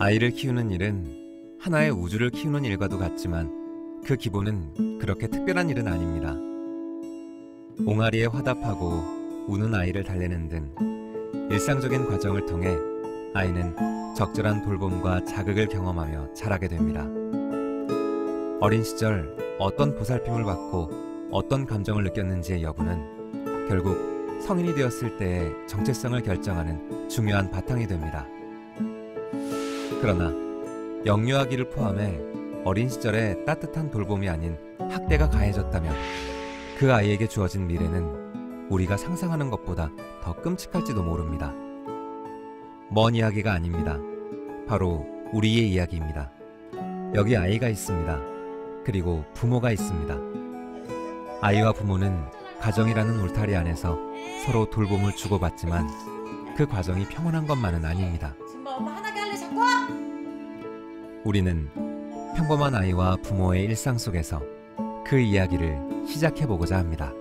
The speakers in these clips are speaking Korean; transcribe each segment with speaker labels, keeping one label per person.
Speaker 1: 아이를 키우는 일은 하나의 우주를 키우는 일과도 같지만 그 기본은 그렇게 특별한 일은 아닙니다. 옹알이에 화답하고 우는 아이를 달래는 등 일상적인 과정을 통해 아이는 적절한 돌봄과 자극을 경험하며 자라게 됩니다. 어린 시절 어떤 보살핌을 받고 어떤 감정을 느꼈는지의 여부는 결국 성인이 되었을 때의 정체성을 결정하는 중요한 바탕이 됩니다. 그러나 영유아기를 포함해 어린 시절의 따뜻한 돌봄이 아닌 학대가 가해졌다면 그 아이에게 주어진 미래는 우리가 상상하는 것보다 더 끔찍할지도 모릅니다. 먼 이야기가 아닙니다. 바로 우리의 이야기입니다. 여기 아이가 있습니다. 그리고 부모가 있습니다. 아이와 부모는 가정이라는 울타리 안에서 서로 돌봄을 주고받지만 그 과정이 평온한 것만은 아닙니다.
Speaker 2: 엄마 화나게 할래 자꾸?
Speaker 1: 우리는 평범한 아이와 부모의 일상 속에서 그 이야기를 시작해보고자 합니다.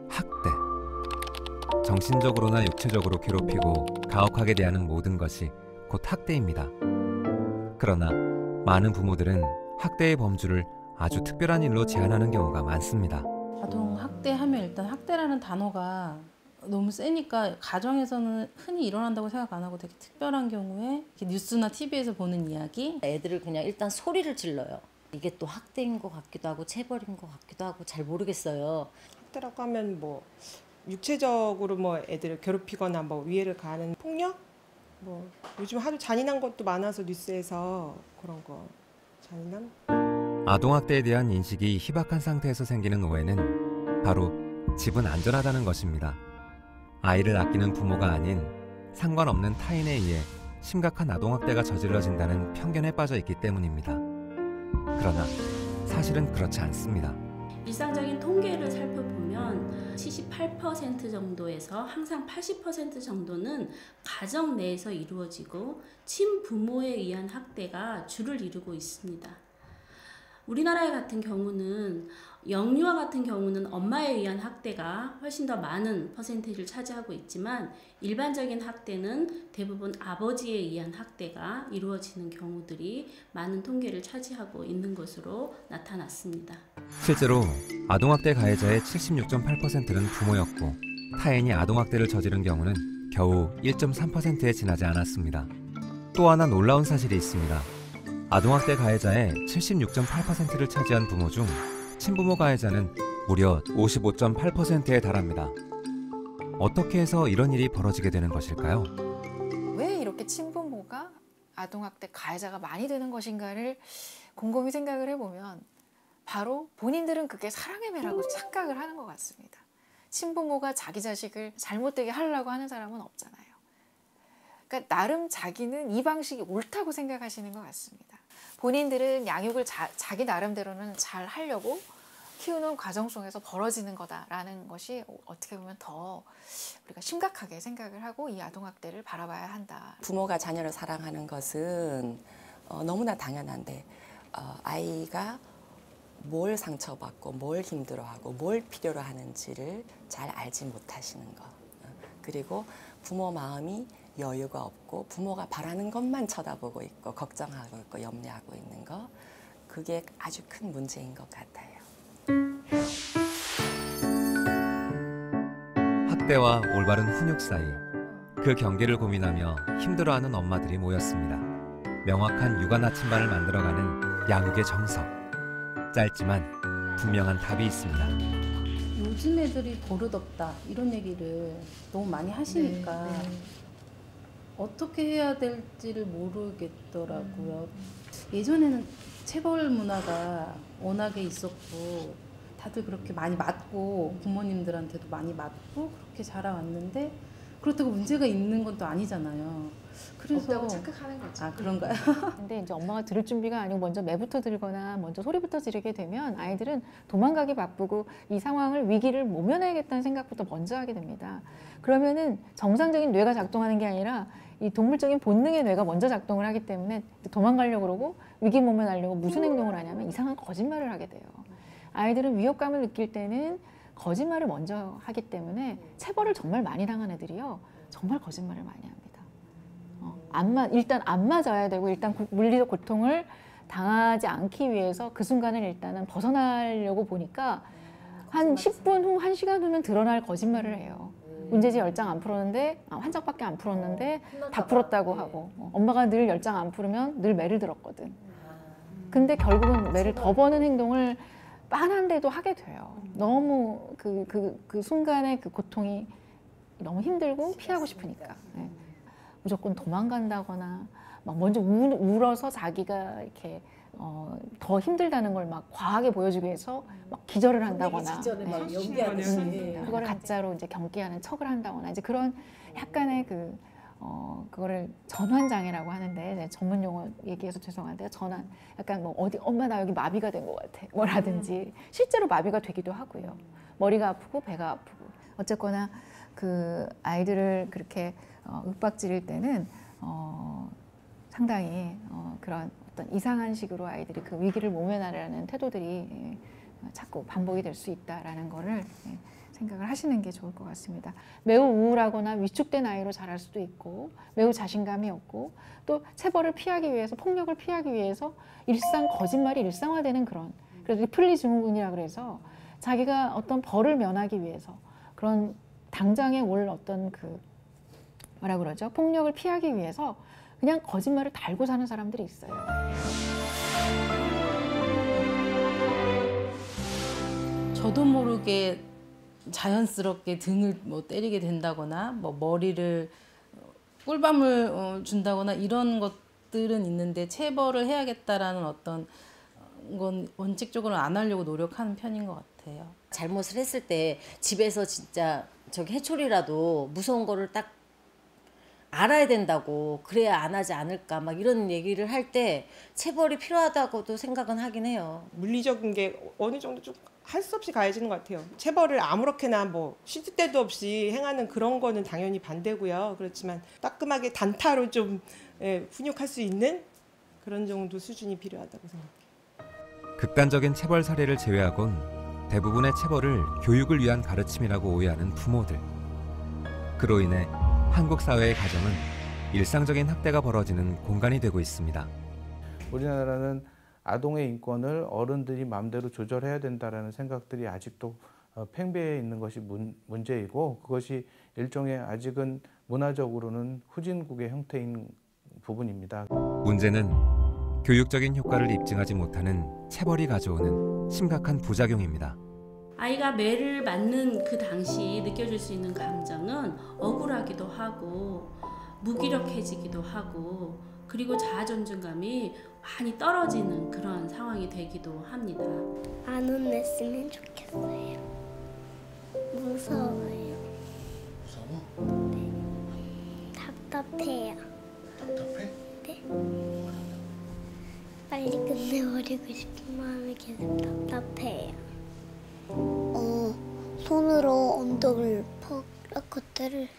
Speaker 1: 학대. 정신적으로나 육체적으로 괴롭히고 가혹하게 대하는 모든 것이 곧 학대입니다. 그러나 많은 부모들은 학대의 범주를 아주 특별한 일로 제한하는 경우가 많습니다.
Speaker 3: 아동 학대하면 일단 학대라는 단어가 너무 세니까 가정에서는 흔히 일어난다고 생각 안 하고 되게 특별한 경우에 뉴스나 TV에서 보는 이야기.
Speaker 2: 애들을 그냥 일단 소리를 질러요. 이게 또 학대인 것 같기도 하고 체벌인 것 같기도 하고 잘 모르겠어요.
Speaker 4: 학대라고 하면 뭐 육체적으로 뭐 애들을 괴롭히거나 뭐 위해를 가하는 폭력? 뭐 요즘 하도 잔인한 것도 많아서 뉴스에서 그런 거 잔인함?
Speaker 1: 아동학대에 대한 인식이 희박한 상태에서 생기는 오해는 바로 집은 안전하다는 것입니다. 아이를 아끼는 부모가 아닌 상관없는 타인에 의해 심각한 아동학대가 저질러진다는 편견에 빠져 있기 때문입니다. 그러나 사실은 그렇지 않습니다.
Speaker 5: 일상적인 통계를 살펴보면 78% 정도에서 항상 80% 정도는 가정 내에서 이루어지고 친부모에 의한 학대가 주를 이루고 있습니다. 우리나라 같은 경우는 영유아 같은 경우는 엄마에 의한 학대가 훨씬 더 많은 퍼센테이지를 차지하고 있지만 일반적인 학대는 대부분 아버지에 의한 학대가 이루어지는 경우들이 많은 통계를 차지하고 있는 것으로 나타났습니다.
Speaker 1: 실제로 아동학대 가해자의 76.8%는 부모였고 타인이 아동학대를 저지른 경우는 겨우 1.3%에 지나지 않았습니다. 또 하나 놀라운 사실이 있습니다. 아동학대 가해자의 76.8%를 차지한 부모 중 친부모 가해자는 무려 55.8%에 달합니다. 어떻게 해서 이런 일이 벌어지게 되는 것일까요?
Speaker 6: 왜 이렇게 친부모가 아동학대 가해자가 많이 되는 것인가를 곰곰이 생각을 해보면 바로 본인들은 그게 사랑의 매라고 착각을 하는 것 같습니다. 친부모가 자기 자식을 잘못되게 하려고 하는 사람은 없잖아요. 그러니까 나름 자기는 이 방식이 옳다고 생각하시는 것 같습니다. 본인들은 양육을 자기 나름대로는 잘 하려고 키우는 과정 속에서 벌어지는 거다라는 것이 어떻게 보면 더 우리가 심각하게 생각을 하고 이 아동학대를 바라봐야 한다.
Speaker 7: 부모가 자녀를 사랑하는 것은 너무나 당연한데 아이가 뭘 상처받고 뭘 힘들어하고 뭘 필요로 하는지를 잘 알지 못하시는 것. 그리고 부모 마음이 여유가 없고 부모가 바라는 것만 쳐다보고 있고 걱정하고 있고 염려하고 있는 거. 그게 아주 큰 문제인 것 같아요.
Speaker 1: 학대와 올바른 훈육 사이 그 경계를 고민하며 힘들어하는 엄마들이 모였습니다. 명확한 육아 나침반을 만들어가는 양육의 정석. 짧지만 분명한 답이 있습니다.
Speaker 3: 요즘 애들이 버릇없다 이런 얘기를 너무 많이 하시니까 어떻게 해야 될지를 모르겠더라고요. 예전에는 체벌 문화가 워낙에 있었고 다들 그렇게 많이 맞고 부모님들한테도 많이 맞고 그렇게 자라왔는데 그렇다고 문제가 있는 건 또 아니잖아요. 그래서
Speaker 6: 없다고 착각하는 거죠.
Speaker 3: 아 그런가요?
Speaker 8: 근데 이제 엄마가 들을 준비가 아니고 먼저 매부터 들거나 먼저 소리부터 지르게 되면 아이들은 도망가기 바쁘고 이 상황을 위기를 모면해야겠다는 생각부터 먼저 하게 됩니다. 그러면은 정상적인 뇌가 작동하는 게 아니라 이 동물적인 본능의 뇌가 먼저 작동을 하기 때문에 도망가려고 그러고 위기 모면하려고 무슨 행동을 하냐면 이상한 거짓말을 하게 돼요. 아이들은 위협감을 느낄 때는 거짓말을 먼저 하기 때문에 체벌을 정말 많이 당한 애들이요. 정말 거짓말을 많이 합니다. 일단 안 맞아야 되고 일단 물리적 고통을 당하지 않기 위해서 그 순간을 일단은 벗어나려고 보니까 한 10분 후, 1시간 후면 드러날 거짓말을 해요. 문제지 10장 안 풀었는데 한 장밖에 안 풀었는데 다 풀었다고 하고 엄마가 늘 10장 안 풀으면 늘 매를 들었거든. 근데 결국은 매를 더 버는 행동을 빤한데도 하게 돼요. 너무 그 순간의 그 고통이 너무 힘들고 피하고 싶으니까. 네. 무조건 도망간다거나 막 먼저 울어서 자기가 이렇게 더 힘들다는 걸 막 과하게 보여주기 위해서 막 기절을 한다거나 그거를 가짜로 이제 경기하는 척을 한다거나 이제 그런 약간의 그거를 전환장애라고 하는데 전문 용어 얘기해서 죄송한데요. 전환 약간 뭐 어디 엄마 나 여기 마비가 된 것 같아 뭐라든지 실제로 마비가 되기도 하고요. 머리가 아프고 배가 아프고 어쨌거나 그 아이들을 그렇게 윽박지를 때는 상당히 그런 어떤 이상한 식으로 아이들이 그 위기를 모면하려는 태도들이 자꾸 반복이 될 수 있다라는 거를 생각을 하시는 게 좋을 것 같습니다. 매우 우울하거나 위축된 아이로 자랄 수도 있고 매우 자신감이 없고 또 체벌을 피하기 위해서 폭력을 피하기 위해서 거짓말이 일상화되는 그런 그래서 리플리 증후군이라 그래서 자기가 어떤 벌을 면하기 위해서 그런 당장에 올 어떤 뭐라 그러죠? 폭력을 피하기 위해서 그냥 거짓말을 달고 사는 사람들이 있어요.
Speaker 3: 저도 모르게 자연스럽게 등을 뭐 때리게 된다거나 뭐 머리를 꿀밤을 준다거나 이런 것들은 있는데 체벌을 해야겠다라는 어떤 건 원칙적으로 안 하려고 노력하는 편인 것 같아요.
Speaker 2: 잘못을 했을 때 집에서 진짜 저기 해초리라도 무서운 거를 딱 알아야 된다고 그래야 안 하지 않을까 막 이런 얘기를 할 때 체벌이 필요하다고도 생각은 하긴 해요.
Speaker 4: 물리적인 게 어느 정도 좀 할 수 없이 가해지는 것 같아요. 체벌을 아무렇게나 뭐 시도 때도 없이 행하는 그런 거는 당연히 반대고요. 그렇지만 따끔하게 단타로 좀 훈육할 수 있는 그런 정도 수준이 필요하다고 생각해요.
Speaker 1: 극단적인 체벌 사례를 제외하곤 대부분의 체벌을 교육을 위한 가르침이라고 오해하는 부모들. 그로 인해 한국 사회의 가정은 일상적인 학대가 벌어지는 공간이 되고 있습니다.
Speaker 9: 우리나라는 아동의 인권을 어른들이 마음대로 조절해야 된다라는 생각들이 아직도 팽배해 있는 것이 문제이고 그것이 일종의 아직은 문화적으로는 후진국의 형태인 부분입니다.
Speaker 1: 문제는 교육적인 효과를 입증하지 못하는 체벌이 가져오는 심각한 부작용입니다.
Speaker 5: 아이가 매를 맞는 그 당시 느껴질 수 있는 감정은 억울하기도 하고 무기력해지기도 하고 그리고 자아 존중감이 많이 떨어지는 그런 상황이 되기도 합니다.
Speaker 10: 안 혼냈으면 좋겠어요. 무서워요.
Speaker 11: 무서워?
Speaker 10: 네. 답답해요.
Speaker 11: 답답해?
Speaker 10: 네. 빨리 끝내버리고 싶은 마음이 계속 답답해요. 손으로 엉덩이를 퍽 때를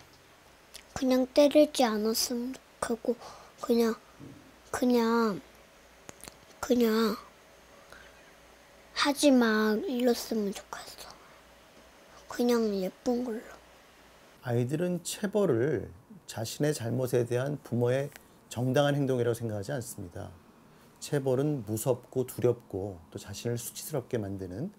Speaker 10: 그냥 때리지 않았으면 좋겠고 그냥 하지 마 이랬으면 좋겠어. 그냥 예쁜 걸로.
Speaker 11: 아이들은 체벌을 자신의 잘못에 대한 부모의 정당한 행동이라고 생각하지 않습니다. 체벌은 무섭고 두렵고 또 자신을 수치스럽게 만드는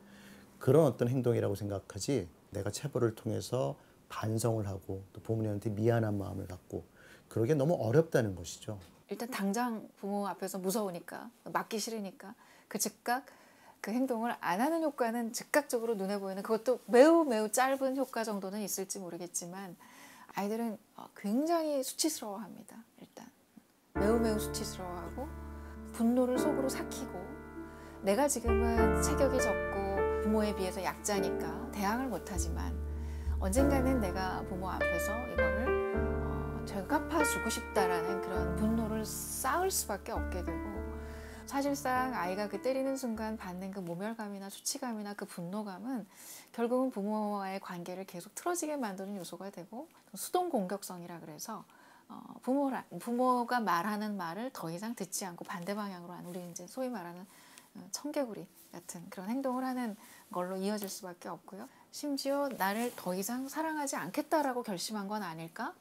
Speaker 11: 그런 어떤 행동이라고 생각하지 내가 체벌을 통해서 반성을 하고 또 부모님한테 미안한 마음을 갖고 그러기에 너무 어렵다는 것이죠.
Speaker 6: 일단 당장 부모 앞에서 무서우니까 맞기 싫으니까 그 즉각 그 행동을 안 하는 효과는 즉각적으로 눈에 보이는 그것도 매우 짧은 효과 정도는 있을지 모르겠지만 아이들은 굉장히 수치스러워합니다. 일단 매우 수치스러워하고 분노를 속으로 삭히고 내가 지금은 체격이 적고 부모에 비해서 약자니까 대항을 못하지만 언젠가는 내가 부모 앞에서 이거를 제가 갚아주고 싶다라는 그런 분노를 쌓을 수밖에 없게 되고, 사실상 아이가 그 때리는 순간 받는 그 모멸감이나 수치감이나 그 분노감은 결국은 부모와의 관계를 계속 틀어지게 만드는 요소가 되고, 수동 공격성이라 그래서 부모가 말하는 말을 더 이상 듣지 않고 반대 방향으로 하는, 우리 이제 소위 말하는 청개구리 같은 그런 행동을 하는 걸로 이어질 수밖에 없고요. 심지어 나를 더 이상 사랑하지 않겠다라고 결심한 건 아닐까?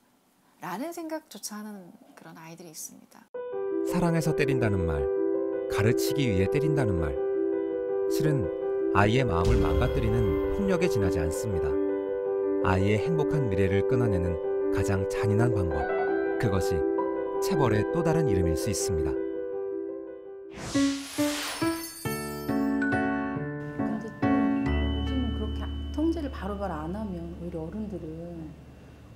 Speaker 6: 라는 생각조차 하는 그런 아이들이 있습니다.
Speaker 1: 사랑해서 때린다는 말, 가르치기 위해 때린다는 말, 실은 아이의 마음을 망가뜨리는 폭력에 지나지 않습니다. 아이의 행복한 미래를 끊어내는 가장 잔인한 방법, 그것이 체벌의 또 다른 이름일 수 있습니다.
Speaker 3: 근데 또 요즘은 그렇게 통제를 바로바로 안 하면 오히려 어른들은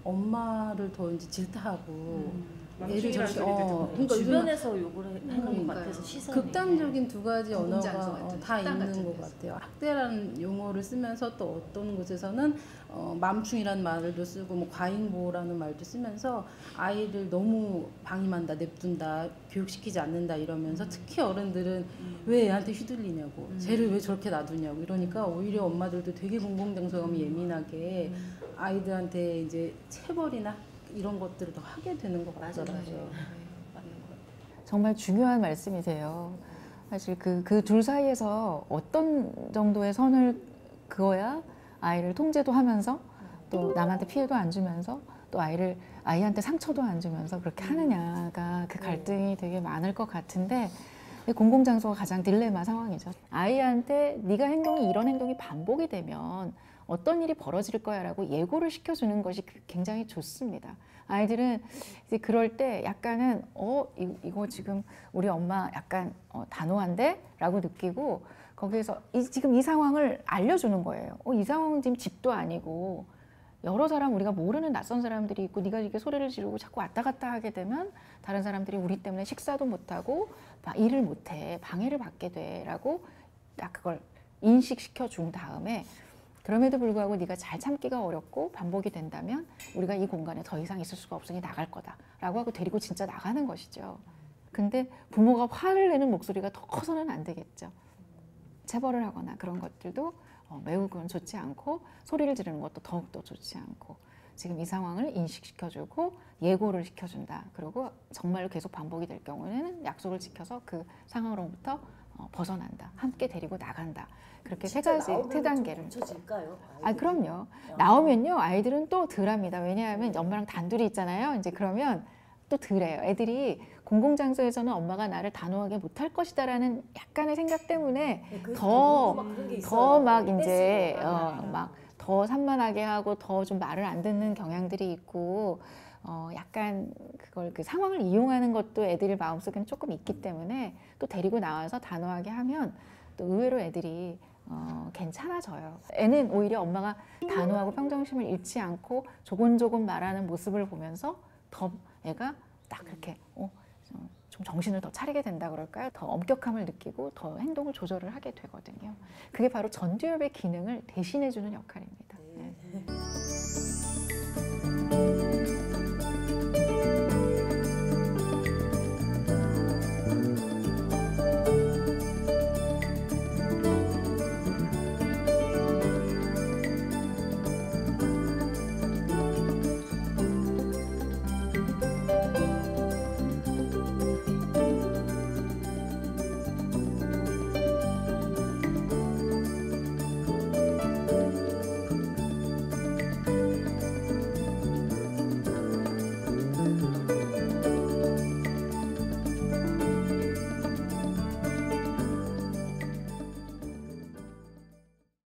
Speaker 3: 엄마를 더 이제 질타하고 애를 저렇게
Speaker 2: 그러니까 주변에서 욕을 하는 것 같아서 시선이
Speaker 3: 극단적인 두 가지 언어가
Speaker 6: 같은,
Speaker 3: 다
Speaker 6: 극단
Speaker 3: 있는
Speaker 6: 같은
Speaker 3: 것
Speaker 6: 데서.
Speaker 3: 같아요. 학대라는 용어를 쓰면서 또 어떤 곳에서는 맘충이라는 말도 쓰고 뭐 과잉보호라는 말도 쓰면서 아이를 너무 방임한다, 냅둔다, 교육시키지 않는다 이러면서 특히 어른들은 왜 애한테 휘둘리냐고, 쟤를 왜 저렇게 놔두냐고 이러니까 오히려 엄마들도 되게 공공장소감이 예민하게 아이들한테 이제 체벌이나 이런 것들을 더 하게 되는 것 같더라고요.
Speaker 8: 정말 중요한 말씀이세요. 사실 그 둘 사이에서 어떤 정도의 선을 그어야 아이를 통제도 하면서 또 남한테 피해도 안 주면서 또 아이한테 상처도 안 주면서 그렇게 하느냐가 그 갈등이 되게 많을 것 같은데, 공공장소가 가장 딜레마 상황이죠. 아이한테 네가 이런 행동이 반복이 되면 어떤 일이 벌어질 거야 라고 예고를 시켜주는 것이 굉장히 좋습니다. 아이들은 이제 그럴 때 약간은 이거 지금 우리 엄마 약간 단호한데? 라고 느끼고 거기에서 지금 이 상황을 알려주는 거예요. 이 상황은 지금 집도 아니고 여러 사람, 우리가 모르는 낯선 사람들이 있고 네가 이렇게 소리를 지르고 자꾸 왔다 갔다 하게 되면 다른 사람들이 우리 때문에 식사도 못하고 일을 못해, 방해를 받게 돼 라고 딱 그걸 인식시켜 준 다음에, 그럼에도 불구하고 네가 잘 참기가 어렵고 반복이 된다면 우리가 이 공간에 더 이상 있을 수가 없으니 나갈 거다 라고 하고 데리고 진짜 나가는 것이죠. 근데 부모가 화를 내는 목소리가 더 커서는 안 되겠죠. 체벌을 하거나 그런 것들도 매우 그건 좋지 않고, 소리를 지르는 것도 더욱더 좋지 않고, 지금 이 상황을 인식시켜주고 예고를 시켜준다. 그리고 정말로 계속 반복이 될 경우에는 약속을 지켜서 그 상황으로부터 벗어난다. 함께 데리고 나간다. 그렇게 세 단계를.
Speaker 2: 멈춰질까요?
Speaker 8: 그럼요. 나오면요, 아이들은 또 덜합니다. 왜냐하면 엄마랑 단둘이 있잖아요. 이제 그러면 또 덜해요. 애들이 공공장소에서는 엄마가 나를 단호하게 못할 것이다라는 약간의 생각 때문에 더 막 이제 막 더 산만하게 하고 더 좀 말을 안 듣는 경향들이 있고, 약간 그 상황을 이용하는 것도 애들 마음속에는 조금 있기 때문에 또 데리고 나와서 단호하게 하면 또 의외로 애들이 괜찮아져요. 애는 오히려 엄마가 단호하고 평정심을 잃지 않고 조곤조곤 말하는 모습을 보면서 더 애가 딱 그렇게 좀 정신을 더 차리게 된다 그럴까요? 더 엄격함을 느끼고 더 행동을 조절을 하게 되거든요. 그게 바로 전두엽의 기능을 대신해주는 역할입니다. 네.